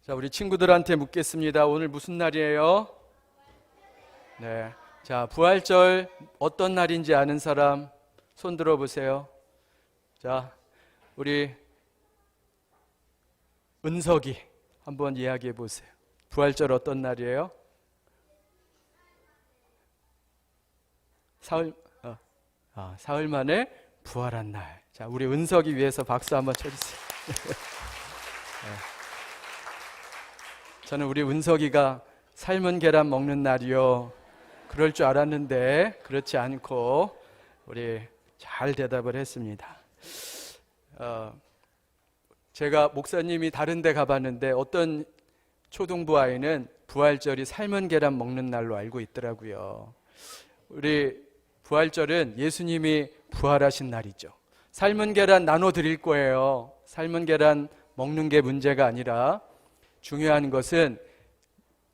자, 우리 친구들한테 묻겠습니다. 오늘 무슨 날이에요? 네. 자, 부활절 어떤 날인지 아는 사람 손 들어 보세요. 자, 우리 은석이 한번 이야기해 보세요. 부활절 어떤 날이에요? 사흘 만에 부활한 날. 자, 우리 은석이 위해서 박수 한번 쳐주세요. 네. 저는 우리 은석이가 삶은 계란 먹는 날이요, 그럴 줄 알았는데 그렇지 않고 우리 잘 대답을 했습니다. 제가 목사님이 다른 데 가봤는데 어떤 초등부 아이는 부활절이 삶은 계란 먹는 날로 알고 있더라고요. 우리 부활절은 예수님이 부활하신 날이죠. 삶은 계란 나눠 드릴 거예요. 삶은 계란 먹는 게 문제가 아니라 중요한 것은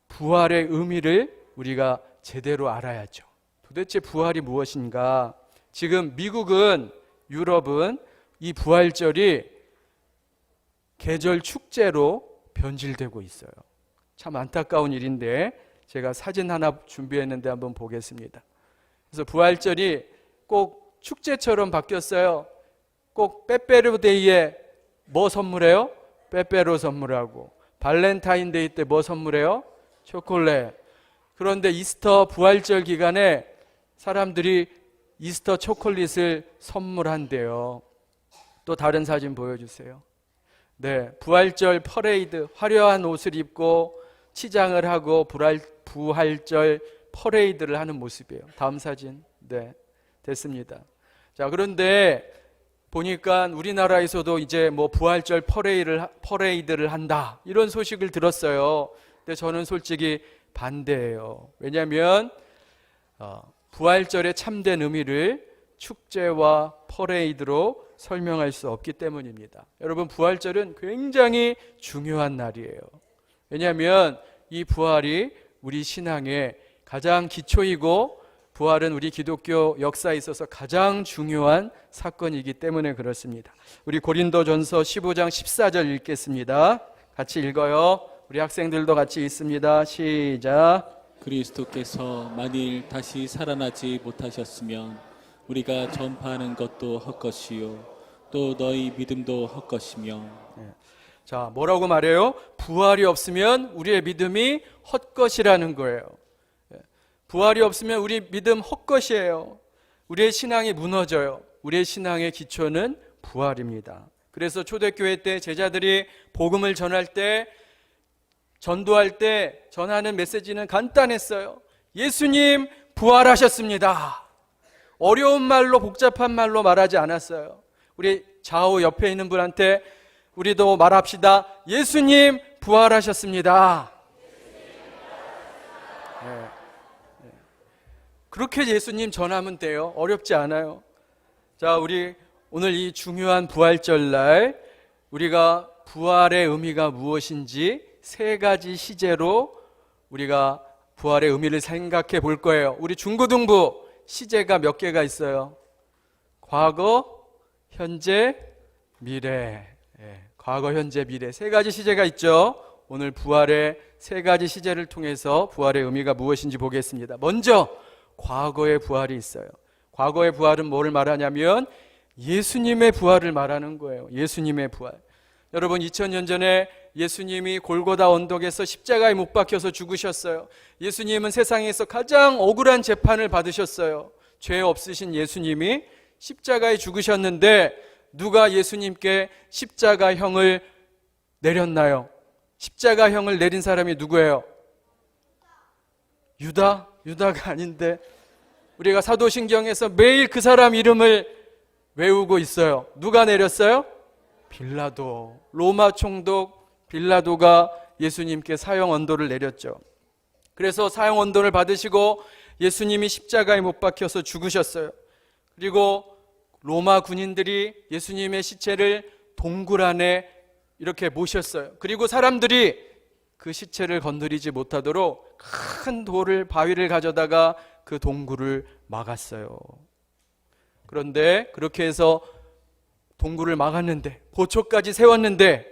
부활의 의미를 우리가 제대로 알아야죠. 도대체 부활이 무엇인가? 지금 미국은, 유럽은 이 부활절이 계절 축제로 변질되고 있어요. 참 안타까운 일인데 제가 사진 하나 준비했는데 한번 보겠습니다. 그래서 부활절이 꼭 축제처럼 바뀌었어요. 꼭 빼빼로데이에 뭐 선물해요? 빼빼로 선물하고, 발렌타인데이 때 뭐 선물해요? 초콜릿. 그런데 이스터 부활절 기간에 사람들이 이스터 초콜릿을 선물한대요. 또 다른 사진 보여주세요. 네, 부활절 퍼레이드, 화려한 옷을 입고 치장을 하고 부활절 퍼레이드를 하는 모습이에요. 다음 사진. 네, 됐습니다. 자, 그런데 보니까 우리나라에서도 이제 뭐 부활절 퍼레이드를 한다, 이런 소식을 들었어요. 근데 저는 솔직히 반대예요. 왜냐하면 부활절의 참된 의미를 축제와 퍼레이드로 설명할 수 없기 때문입니다. 여러분, 부활절은 굉장히 중요한 날이에요. 왜냐하면 이 부활이 우리 신앙의 가장 기초이고, 부활은 우리 기독교 역사에 있어서 가장 중요한 사건이기 때문에 그렇습니다. 우리 고린도전서 15장 14절 읽겠습니다. 같이 읽어요. 우리 학생들도 같이 읽습니다. 시작. 그리스도께서 만일 다시 살아나지 못하셨으면 우리가 전파하는 것도 헛것이요 또 너희 믿음도 헛것이며. 자, 뭐라고 말해요? 부활이 없으면 우리의 믿음이 헛것이라는 거예요. 부활이 없으면 우리 믿음 헛것이에요. 우리의 신앙이 무너져요. 우리의 신앙의 기초는 부활입니다. 그래서 초대교회 때 제자들이 복음을 전할 때, 전도할 때 전하는 메시지는 간단했어요. 예수님 부활하셨습니다. 어려운 말로, 복잡한 말로 말하지 않았어요. 우리 좌우 옆에 있는 분한테 우리도 말합시다. 예수님 부활하셨습니다. 네. 그렇게 예수님 전하면 돼요. 어렵지 않아요. 자, 우리 오늘 이 중요한 부활절날 우리가 부활의 의미가 무엇인지 세 가지 시제로 우리가 부활의 의미를 생각해 볼 거예요. 우리 중고등부 시제가 몇 개가 있어요? 과거, 현재, 미래. 과거, 현재, 미래. 세 가지 시제가 있죠. 오늘 부활의 세 가지 시제를 통해서 부활의 의미가 무엇인지 보겠습니다. 먼저 과거의 부활이 있어요. 과거의 부활은 뭐를 말하냐면 예수님의 부활을 말하는 거예요. 예수님의 부활. 여러분, 2000년 전에 예수님이 골고다 언덕에서 십자가에 못 박혀서 죽으셨어요. 예수님은 세상에서 가장 억울한 재판을 받으셨어요. 죄 없으신 예수님이 십자가에 죽으셨는데 누가 예수님께 십자가형을 내렸나요? 십자가형을 내린 사람이 누구예요? 유다가 아닌데, 우리가 사도신경에서 매일 그 사람 이름을 외우고 있어요. 누가 내렸어요? 빌라도. 로마 총독 빌라도가 예수님께 사형 언도를 내렸죠. 그래서 사형 언도를 받으시고 예수님이 십자가에 못 박혀서 죽으셨어요. 그리고 로마 군인들이 예수님의 시체를 동굴 안에 이렇게 모셨어요. 그리고 사람들이 그 시체를 건드리지 못하도록 큰 돌을, 바위를 가져다가 그 동굴을 막았어요. 그런데 그렇게 해서 동굴을 막았는데, 보초까지 세웠는데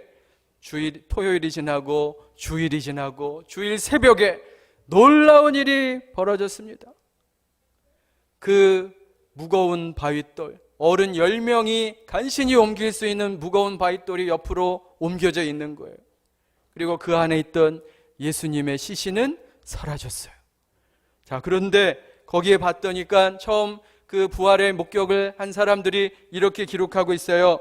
토요일이 지나고 주일이 지나고 주일 새벽에 놀라운 일이 벌어졌습니다. 그 무거운 바윗돌, 어른 10명이 간신히 옮길 수 있는 무거운 바윗돌이 옆으로 옮겨져 있는 거예요. 그리고 그 안에 있던 예수님의 시신은 사라졌어요. 자, 그런데 거기에 봤더니까 처음 그 부활의 목격을 한 사람들이 이렇게 기록하고 있어요.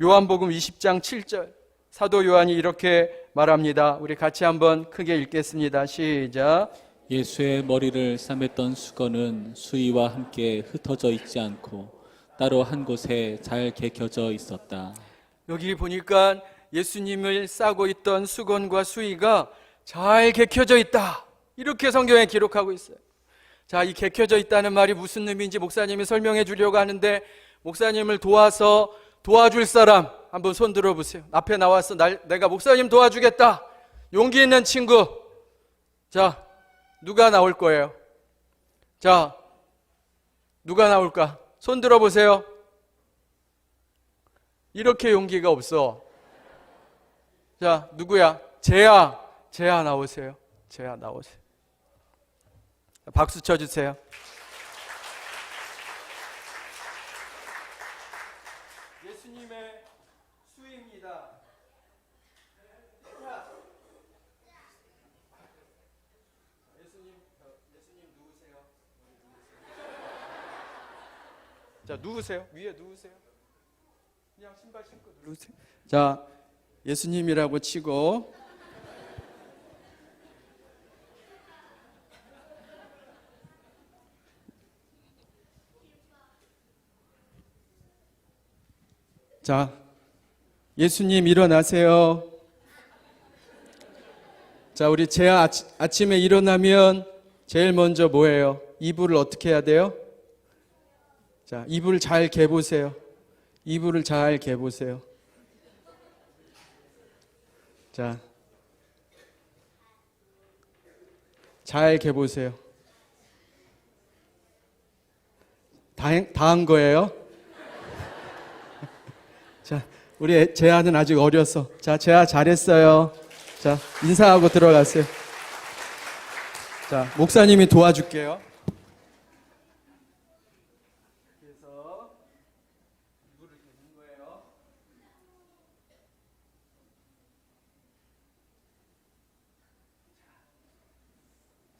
요한복음 20장 7절, 사도 요한이 이렇게 말합니다. 우리 같이 한번 크게 읽겠습니다. 시작. 예수의 머리를 싸맸던 수건은 수의와 함께 흩어져 있지 않고 따로 한 곳에 잘 개켜져 있었다. 여기 보니까 예수님을 싸고 있던 수건과 수의가 잘 개켜져 있다, 이렇게 성경에 기록하고 있어요. 자, 이 개켜져 있다는 말이 무슨 의미인지 목사님이 설명해 주려고 하는데, 목사님을 도와줄 사람 한번 손 들어보세요. 앞에 나와서 내가 목사님 도와주겠다, 용기 있는 친구. 자, 누가 나올 거예요? 자, 누가 나올까? 손 들어보세요. 이렇게 용기가 없어. 자, 누구야? 재아 나오세요. 재아 나오세요. 박수 쳐주세요. 예수님의 수입니다. 예수님 누우세요. 자, 누우세요. 위에 누우세요. 그냥 신발 신고 누우세요. 자, 예수님이라고 치고, 자, 예수님 일어나세요. 자, 우리 재아 아침에 일어나면 제일 먼저 뭐예요? 이불을 어떻게 해야 돼요? 자, 이불을 잘 개보세요. 이불을 잘 개보세요. 자, 잘 개보세요. 다 한 거예요? 자, 우리 재아는 아직 어려서. 자, 재아 잘했어요. 자, 인사하고 들어가세요. 자, 목사님이 도와줄게요. 그래서 이불을 개는 거예요.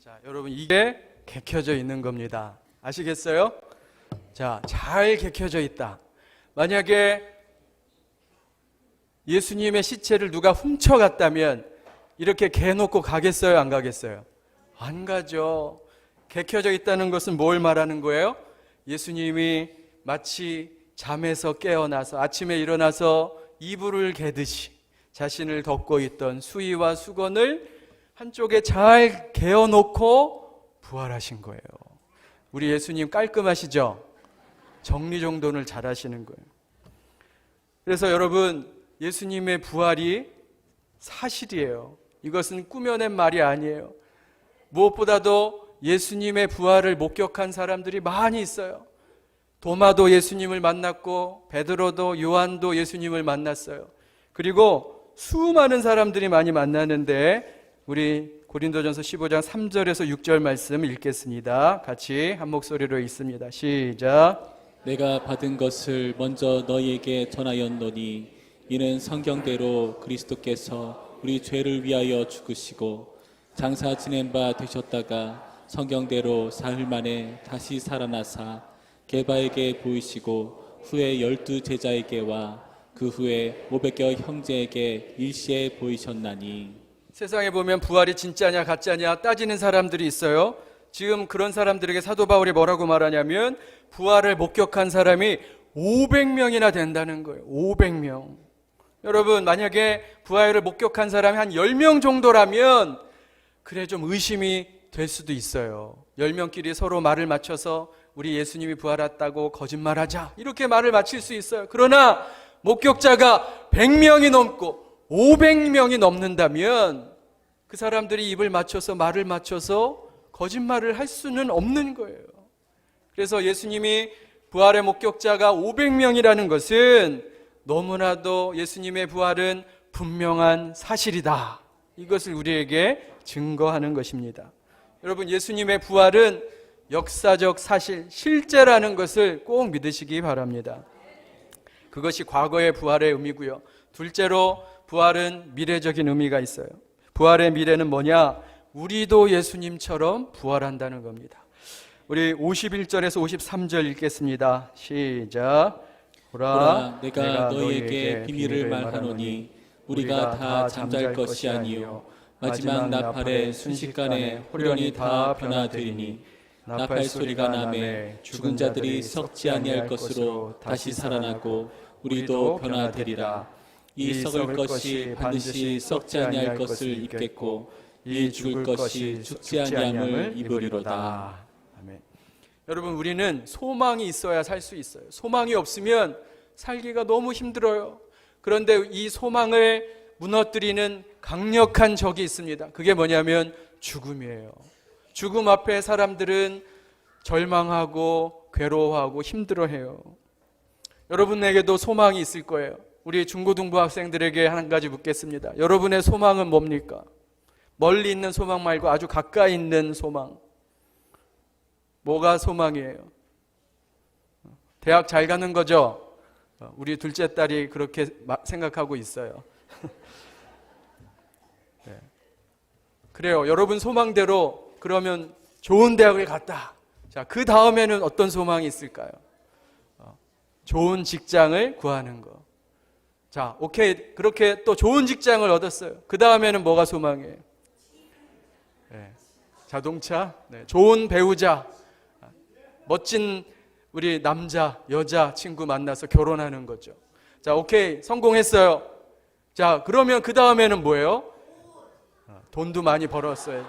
자, 여러분, 이게 개켜져 있는 겁니다. 아시겠어요? 자, 잘 개켜져 있다. 만약에 예수님의 시체를 누가 훔쳐갔다면 이렇게 개놓고 가겠어요? 안 가겠어요? 안 가죠. 개켜져 있다는 것은 뭘 말하는 거예요? 예수님이 마치 잠에서 깨어나서 아침에 일어나서 이불을 개듯이 자신을 덮고 있던 수의와 수건을 한쪽에 잘 개어놓고 부활하신 거예요. 우리 예수님 깔끔하시죠? 정리정돈을 잘 하시는 거예요. 그래서 여러분, 예수님의 부활이 사실이에요. 이것은 꾸며낸 말이 아니에요. 무엇보다도 예수님의 부활을 목격한 사람들이 많이 있어요. 도마도 예수님을 만났고 베드로도 요한도 예수님을 만났어요. 그리고 수많은 사람들이 많이 만나는데, 우리 고린도전서 15장 3절에서 6절 말씀 읽겠습니다. 같이 한 목소리로 읽습니다. 시작. 내가 받은 것을 먼저 너희에게 전하였노니 이는 성경대로 그리스도께서 우리 죄를 위하여 죽으시고 장사 지낸 바 되셨다가 성경대로 사흘 만에 다시 살아나사 게바에게 보이시고 후에 12 제자에게와 그 후에 500여 형제에게 일시에 보이셨나니. 세상에 보면 부활이 진짜냐 가짜냐 따지는 사람들이 있어요. 지금 그런 사람들에게 사도 바울이 뭐라고 말하냐면 부활을 목격한 사람이 500명이나 된다는 거예요. 500명. 여러분, 만약에 부활을 목격한 사람이 한 10명 정도라면 그래 좀 의심이 될 수도 있어요. 10명끼리 서로 말을 맞춰서 우리 예수님이 부활했다고 거짓말하자, 이렇게 말을 맞힐 수 있어요. 그러나 목격자가 100명이 넘고 500명이 넘는다면 그 사람들이 입을 맞춰서 말을 맞춰서 거짓말을 할 수는 없는 거예요. 그래서 예수님이 부활의 목격자가 500명이라는 것은 너무나도 예수님의 부활은 분명한 사실이다. 이것을 우리에게 증거하는 것입니다. 여러분, 예수님의 부활은 역사적 사실, 실제라는 것을 꼭 믿으시기 바랍니다. 그것이 과거의 부활의 의미고요. 둘째로 부활은 미래적인 의미가 있어요. 부활의 미래는 뭐냐? 우리도 예수님처럼 부활한다는 겁니다. 우리 51절에서 53절 읽겠습니다. 시작. 보라, 내가 너희에게 비밀을 말하노니 우리가 다 잠잘 것이 아니요 마지막 나팔의 순식간에 홀연히 다 변화되리니 나팔 소리가 나매 죽은 자들이 썩지 아니할 것으로 다시 살아나고 우리도 변화되리라. 이 썩을 것이 반드시 썩지 아니할 것을 입겠고 이 죽을 것이 죽지 아니함을 입으리로다. 아멘. 여러분, 우리는 소망이 있어야 살 수 있어요. 소망이 없으면 살기가 너무 힘들어요. 그런데 이 소망을 무너뜨리는 강력한 적이 있습니다. 그게 뭐냐면 죽음이에요. 죽음 앞에 사람들은 절망하고 괴로워하고 힘들어해요. 여러분에게도 소망이 있을 거예요. 우리 중고등부 학생들에게 한 가지 묻겠습니다. 여러분의 소망은 뭡니까? 멀리 있는 소망 말고 아주 가까이 있는 소망. 뭐가 소망이에요? 대학 잘 가는 거죠? 우리 둘째 딸이 그렇게 생각하고 있어요. 네. 그래요. 여러분 소망대로 그러면 좋은 대학을 갔다. 자, 그 다음에는 어떤 소망이 있을까요? 좋은 직장을 구하는 거. 자, 오케이. 그렇게 또 좋은 직장을 얻었어요. 그 다음에는 뭐가 소망이에요? 네. 자동차, 네. 좋은 배우자, 멋진 우리 남자, 여자 친구 만나서 결혼하는 거죠. 자, 오케이. 성공했어요. 자, 그러면 그 다음에는 뭐예요? 돈도 많이 벌었어요.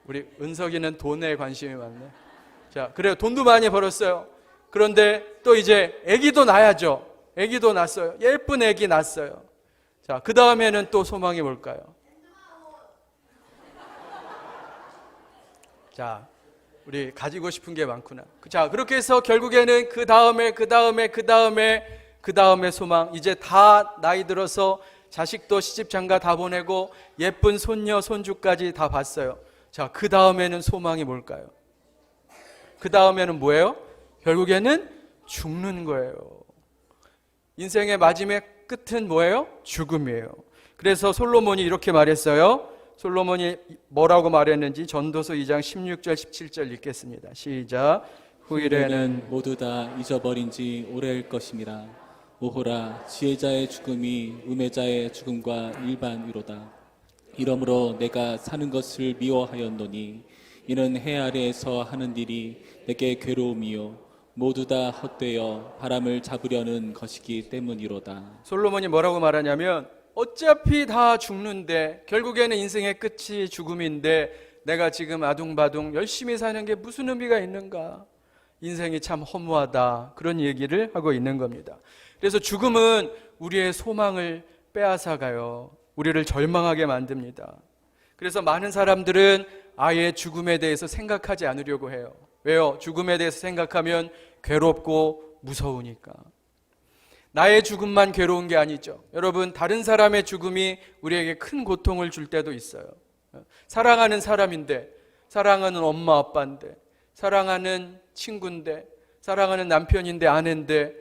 우리 은석이는 돈에 관심이 많네. 자, 그래요. 돈도 많이 벌었어요. 그런데 또 이제 아기도 낳아야죠. 아기도 낳았어요. 예쁜 아기 낳았어요. 자, 그 다음에는 또 소망이 뭘까요? 자, 우리 가지고 싶은 게 많구나. 자, 그렇게 해서 결국에는 그 다음에 소망. 이제 다 나이 들어서 자식도 시집 장가 다 보내고 예쁜 손녀 손주까지 다 봤어요. 자, 그 다음에는 소망이 뭘까요? 그 다음에는 뭐예요? 결국에는 죽는 거예요. 인생의 마지막 끝은 뭐예요? 죽음이에요. 그래서 솔로몬이 이렇게 말했어요. 솔로몬이 뭐라고 말했는지 전도서 2장 16절 17절 읽겠습니다. 시작. 후일에는 모두 다 잊어버린 지 오래일 것임이라. 오호라, 지혜자의 죽음이 우매자의 죽음과 일반이로다. 이러므로 내가 사는 것을 미워하였노니 이는 해 아래에서 하는 일이 내게 괴로움이요 모두 다 헛되어 바람을 잡으려는 것이기 때문이로다. 솔로몬이 뭐라고 말하냐면 어차피 다 죽는데 결국에는 인생의 끝이 죽음인데 내가 지금 아둥바둥 열심히 사는 게 무슨 의미가 있는가? 인생이 참 허무하다. 그런 얘기를 하고 있는 겁니다. 그래서 죽음은 우리의 소망을 빼앗아가요. 우리를 절망하게 만듭니다. 그래서 많은 사람들은 아예 죽음에 대해서 생각하지 않으려고 해요. 왜요? 죽음에 대해서 생각하면 괴롭고 무서우니까. 나의 죽음만 괴로운 게 아니죠. 여러분, 다른 사람의 죽음이 우리에게 큰 고통을 줄 때도 있어요. 사랑하는 사람인데, 사랑하는 엄마 아빠인데, 사랑하는 친구인데, 사랑하는 남편인데 아내인데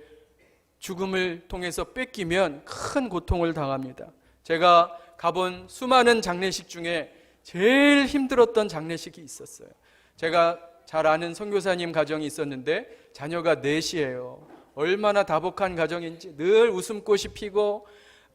죽음을 통해서 뺏기면 큰 고통을 당합니다. 제가 가본 수많은 장례식 중에 제일 힘들었던 장례식이 있었어요. 제가 잘 아는 선교사님 가정이 있었는데 자녀가 넷이에요. 얼마나 다복한 가정인지 늘 웃음꽃이 피고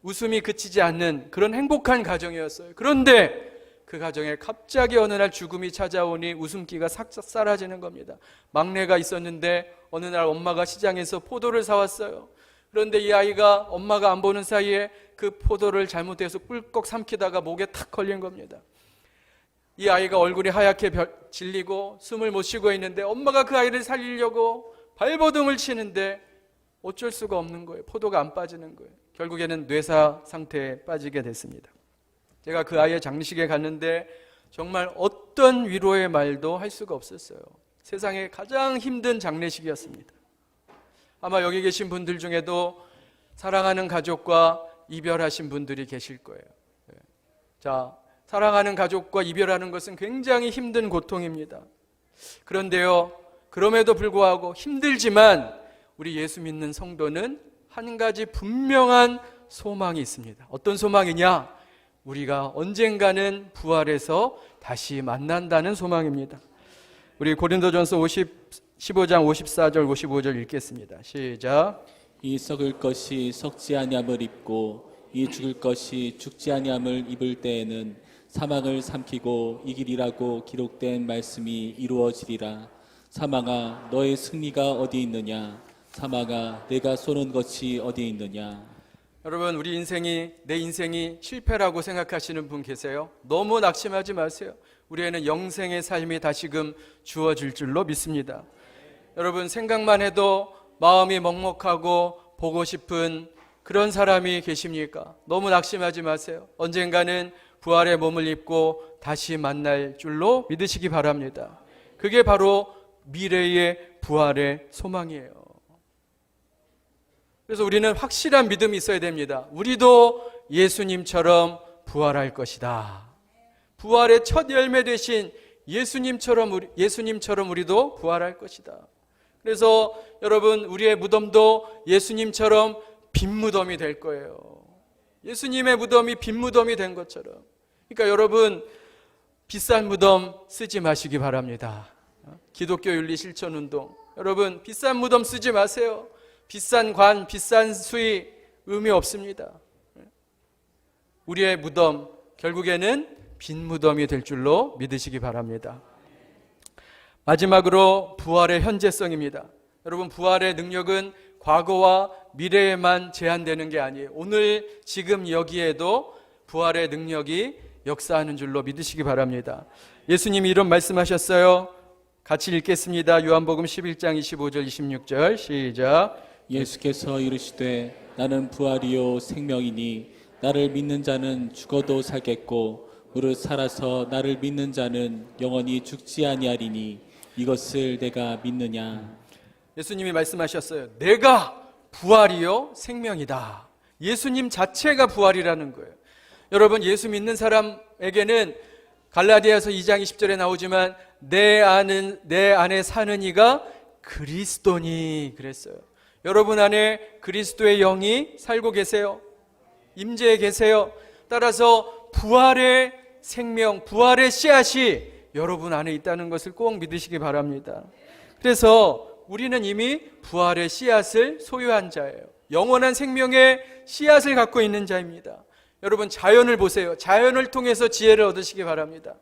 웃음이 그치지 않는 그런 행복한 가정이었어요. 그런데 그 가정에 갑자기 어느 날 죽음이 찾아오니 웃음기가 싹싹 사라지는 겁니다. 막내가 있었는데 어느 날 엄마가 시장에서 포도를 사왔어요. 그런데 이 아이가 엄마가 안 보는 사이에 그 포도를 잘못해서 꿀꺽 삼키다가 목에 탁 걸린 겁니다. 이 아이가 얼굴이 하얗게 질리고 숨을 못 쉬고 있는데 엄마가 그 아이를 살리려고 발버둥을 치는데 어쩔 수가 없는 거예요. 포도가 안 빠지는 거예요. 결국에는 뇌사 상태에 빠지게 됐습니다. 제가 그 아이의 장례식에 갔는데 정말 어떤 위로의 말도 할 수가 없었어요. 세상에 가장 힘든 장례식이었습니다. 아마 여기 계신 분들 중에도 사랑하는 가족과 이별하신 분들이 계실 거예요. 자, 사랑하는 가족과 이별하는 것은 굉장히 힘든 고통입니다. 그런데요, 그럼에도 불구하고 힘들지만 우리 예수 믿는 성도는 한 가지 분명한 소망이 있습니다. 어떤 소망이냐? 우리가 언젠가는 부활해서 다시 만난다는 소망입니다. 우리 고린도전서 15장 54절 55절 읽겠습니다. 시작. 이 썩을 것이 썩지 아니함을 입고 이 죽을 것이 죽지 아니함을 입을 때에는 사망을 삼키고 이기리라고 기록된 말씀이 이루어지리라. 사망아 너의 승리가 어디 있느냐? 사망아 내가 쏘는 것이 어디 있느냐? 여러분, 우리 내 인생이 실패라고 생각하시는 분 계세요? 너무 낙심하지 마세요. 우리에는 영생의 삶이 다시금 주어질 줄로 믿습니다. 여러분, 생각만 해도 마음이 먹먹하고 보고 싶은 그런 사람이 계십니까? 너무 낙심하지 마세요. 언젠가는 부활의 몸을 입고 다시 만날 줄로 믿으시기 바랍니다. 그게 바로 미래의 부활의 소망이에요. 그래서 우리는 확실한 믿음이 있어야 됩니다. 우리도 예수님처럼 부활할 것이다. 부활의 첫 열매 되신 예수님처럼 우리도 부활할 것이다. 그래서 여러분, 우리의 무덤도 예수님처럼 빈 무덤이 될 거예요. 예수님의 무덤이 빈 무덤이 된 것처럼. 그러니까 여러분, 비싼 무덤 쓰지 마시기 바랍니다. 기독교 윤리 실천 운동. 여러분, 비싼 무덤 쓰지 마세요. 비싼 관, 비싼 수의 의미 없습니다. 우리의 무덤, 결국에는 빈 무덤이 될 줄로 믿으시기 바랍니다. 마지막으로 부활의 현재성입니다. 여러분, 부활의 능력은 과거와 미래에만 제한되는 게 아니에요. 오늘 지금 여기에도 부활의 능력이 역사하는 줄로 믿으시기 바랍니다. 예수님이 이런 말씀하셨어요. 같이 읽겠습니다. 요한복음 11장 25절 26절 시작. 예수께서 이르시되 나는 부활이요 생명이니 나를 믿는 자는 죽어도 살겠고 무릇 살아서 나를 믿는 자는 영원히 죽지 아니하리니 이것을 내가 믿느냐. 예수님이 말씀하셨어요. 내가 부활이요 생명이다. 예수님 자체가 부활이라는 거예요. 여러분, 예수 믿는 사람에게는 갈라디아서 2장 20절에 나오지만 내 안에 사는 이가 그리스도니 그랬어요. 여러분 안에 그리스도의 영이 살고 계세요. 임재해 계세요. 따라서 부활의 생명, 부활의 씨앗이 여러분 안에 있다는 것을 꼭 믿으시기 바랍니다. 그래서 우리는 이미 부활의 씨앗을 소유한 자예요. 영원한 생명의 씨앗을 갖고 있는 자입니다. 여러분, 자연을 보세요. 자연을 통해서 지혜를 얻으시기 바랍니다.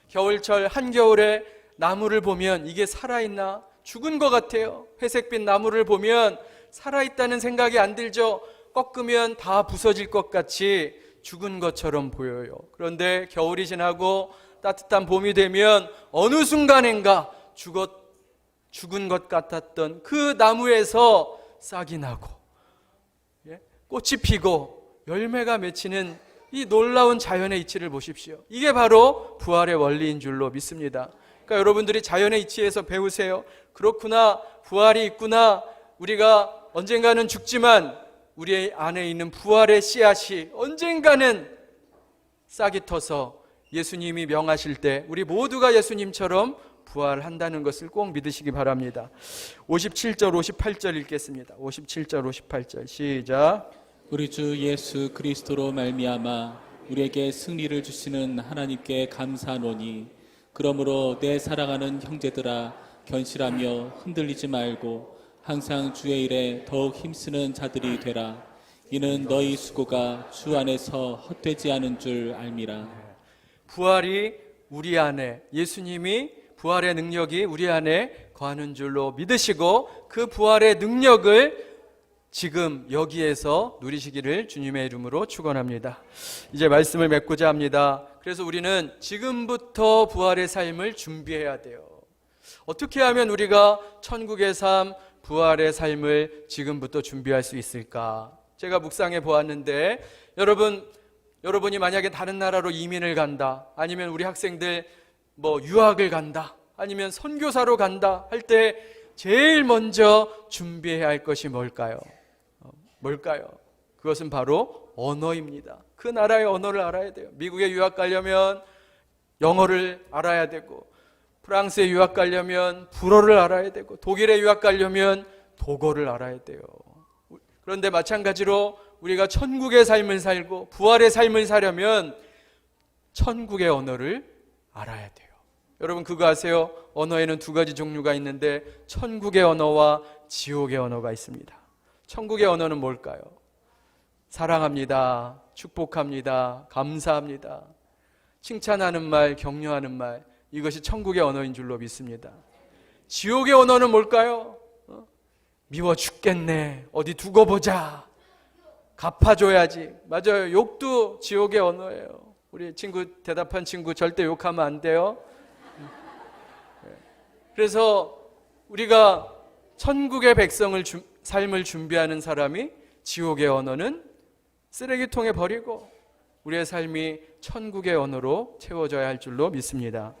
겨울철 한겨울에 나무를 보면 이게 살아있나? 죽은 것 같아요. 회색빛 나무를 보면 살아있다는 생각이 안 들죠. 꺾으면 다 부서질 것 같이 죽은 것처럼 보여요. 그런데 겨울이 지나고 따뜻한 봄이 되면 어느 순간인가 죽은 것 같았던 그 나무에서 싹이 나고 꽃이 피고 열매가 맺히는 이 놀라운 자연의 이치를 보십시오. 이게 바로 부활의 원리인 줄로 믿습니다. 그러니까 여러분들이 자연의 이치에서 배우세요. 그렇구나, 부활이 있구나. 우리가 언젠가는 죽지만 우리 안에 있는 부활의 씨앗이 언젠가는 싹이 터서 예수님이 명하실 때 우리 모두가 예수님처럼 부활한다는 것을 꼭 믿으시기 바랍니다. 57절 58절 읽겠습니다. 57절 58절 시작. 우리 주 예수 그리스도로 말미암아 우리에게 승리를 주시는 하나님께 감사하노니 그러므로 내 사랑하는 형제들아 견실하며 흔들리지 말고 항상 주의 일에 더욱 힘쓰는 자들이 되라. 이는 너희 수고가 주 안에서 헛되지 않은 줄 알미라. 부활이 우리 안에, 예수님이 부활의 능력이 우리 안에 거하는 줄로 믿으시고 그 부활의 능력을 지금 여기에서 누리시기를 주님의 이름으로 축원합니다. 이제 말씀을 맺고자 합니다. 그래서 우리는 지금부터 부활의 삶을 준비해야 돼요. 어떻게 하면 우리가 천국의 삶, 부활의 삶을 지금부터 준비할 수 있을까? 제가 묵상해 보았는데 여러분이 만약에 다른 나라로 이민을 간다, 아니면 우리 학생들 유학을 간다, 아니면 선교사로 간다 할 때 제일 먼저 준비해야 할 것이 뭘까요? 그것은 바로 언어입니다. 그 나라의 언어를 알아야 돼요. 미국에 유학 가려면 영어를 알아야 되고, 프랑스에 유학 가려면 불어를 알아야 되고, 독일에 유학 가려면 독어를 알아야 돼요. 그런데 마찬가지로 우리가 천국의 삶을 살고 부활의 삶을 사려면 천국의 언어를 알아야 돼요. 여러분 그거 아세요? 언어에는 두 가지 종류가 있는데 천국의 언어와 지옥의 언어가 있습니다. 천국의 언어는 뭘까요? 사랑합니다, 축복합니다, 감사합니다, 칭찬하는 말, 격려하는 말, 이것이 천국의 언어인 줄로 믿습니다. 지옥의 언어는 뭘까요? 미워 죽겠네, 어디 두고 보자, 갚아줘야지. 맞아요, 욕도 지옥의 언어예요. 우리 친구 대답한 친구 절대 욕하면 안 돼요. 그래서 우리가 천국의 백성을 삶을 준비하는 사람이 지옥의 언어는 쓰레기통에 버리고 우리의 삶이 천국의 언어로 채워져야 할 줄로 믿습니다.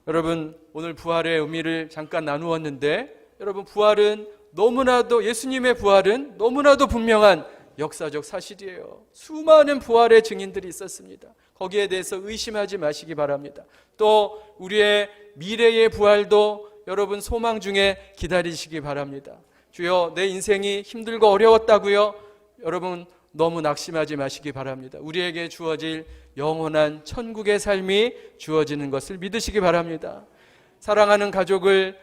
여러분 오늘 부활의 의미를 잠깐 나누었는데, 여러분 부활은 너무나도, 예수님의 부활은 너무나도 분명한 역사적 사실이에요. 수많은 부활의 증인들이 있었습니다. 거기에 대해서 의심하지 마시기 바랍니다. 또 우리의 미래의 부활도 여러분 소망 중에 기다리시기 바랍니다. 주여 내 인생이 힘들고 어려웠다고요? 여러분 너무 낙심하지 마시기 바랍니다. 우리에게 주어질 영원한 천국의 삶이 주어지는 것을 믿으시기 바랍니다. 사랑하는 가족을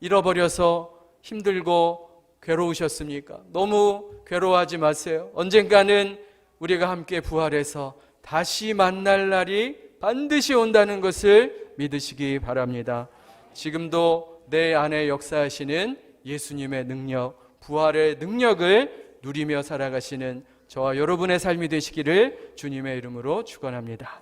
잃어버려서 힘들고 괴로우셨습니까? 너무 괴로워하지 마세요. 언젠가는 우리가 함께 부활해서 다시 만날 날이 반드시 온다는 것을 믿으시기 바랍니다. 지금도 내 안에 역사하시는 예수님의 능력, 부활의 능력을 누리며 살아가시는 저와 여러분의 삶이 되시기를 주님의 이름으로 축원합니다.